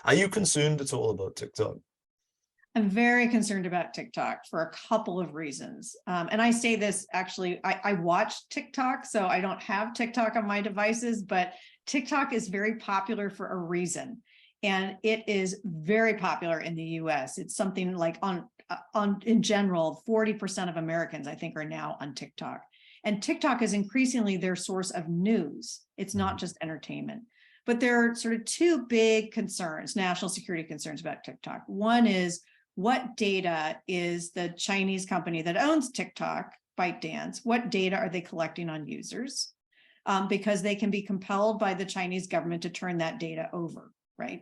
Are you concerned at all about TikTok? I'm very concerned about TikTok for a couple of reasons. And I say this actually, I watch TikTok, so I don't have TikTok on my devices, but TikTok is very popular for a reason. And it is very popular in the US. It's something like in general, 40% of Americans, I think, are now on TikTok. And TikTok is increasingly their source of news. It's not just entertainment. But there are sort of two big concerns, national security concerns about TikTok. One is, what data is the Chinese company that owns TikTok, ByteDance, what data are they collecting on users? Because they can be compelled by the Chinese government to turn that data over, right?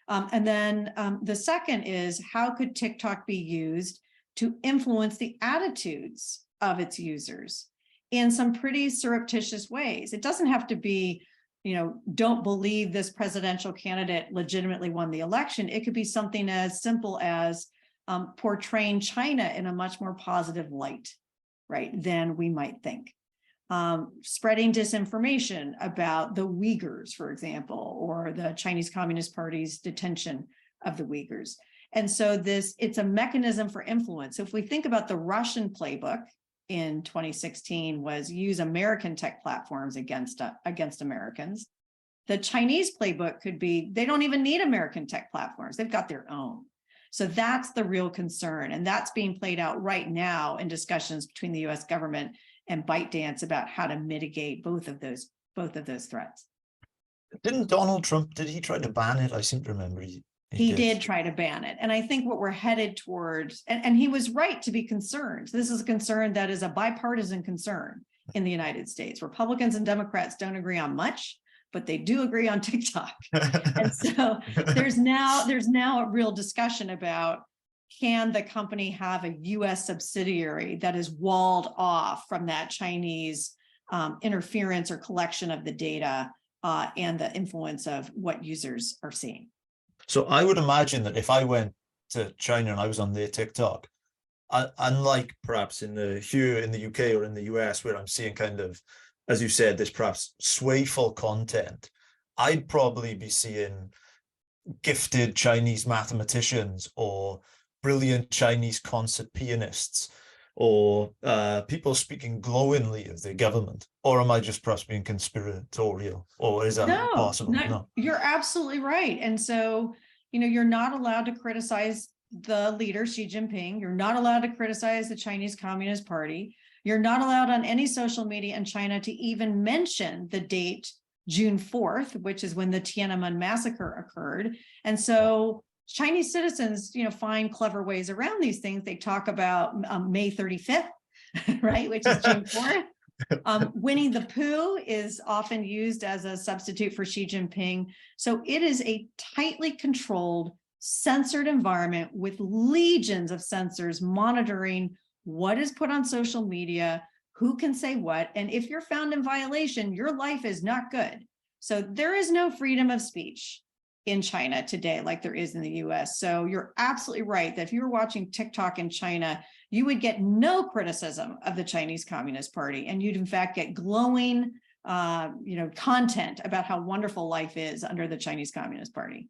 And then the second is, how could TikTok be used to influence the attitudes of its users in some pretty surreptitious ways? It doesn't have to be, don't believe this presidential candidate legitimately won the election. It could be something as simple as portraying China in a much more positive light, right, than we might think. Spreading disinformation about the Uyghurs, for example, or the Chinese Communist Party's detention of the Uyghurs. And so it's a mechanism for influence. So if we think about the Russian playbook in 2016 was use American tech platforms against Americans. The Chinese playbook could be, they don't even need American tech platforms. They've got their own. So that's the real concern. And that's being played out right now in discussions between the US government and ByteDance about how to mitigate both of those threats. Didn't Donald Trump, did he try to ban it? I seem to remember he did try to ban it. And I think what we're headed towards, and he was right to be concerned. This is a concern that is a bipartisan concern in the United States. Republicans and Democrats don't agree on much, but they do agree on TikTok. And so there's now a real discussion about, can the company have a US subsidiary that is walled off from that Chinese interference or collection of the data and the influence of what users are seeing? So I would imagine that if I went to China and I was on their TikTok, unlike perhaps here in the UK or in the US, where I'm seeing kind of, as you said, this perhaps swayful content, I'd probably be seeing gifted Chinese mathematicians or brilliant Chinese concert pianists or people speaking glowingly of their government. Or am I just perhaps being conspiratorial? Or is that possible? No, you're absolutely right. And so, you're not allowed to criticize the leader, Xi Jinping. You're not allowed to criticize the Chinese Communist Party. You're not allowed on any social media in China to even mention the date June 4th, which is when the Tiananmen massacre occurred. And so Chinese citizens, find clever ways around these things. They talk about May 35th, right, which is June 4th. Winnie the Pooh is often used as a substitute for Xi Jinping. So it is a tightly controlled, censored environment with legions of censors monitoring what is put on social media, who can say what, and if you're found in violation, your life is not good. So there is no freedom of speech in China today like there is in the US. So you're absolutely right that if you were watching TikTok in China, you would get no criticism of the Chinese Communist Party, and you'd in fact get glowing content about how wonderful life is under the Chinese Communist Party.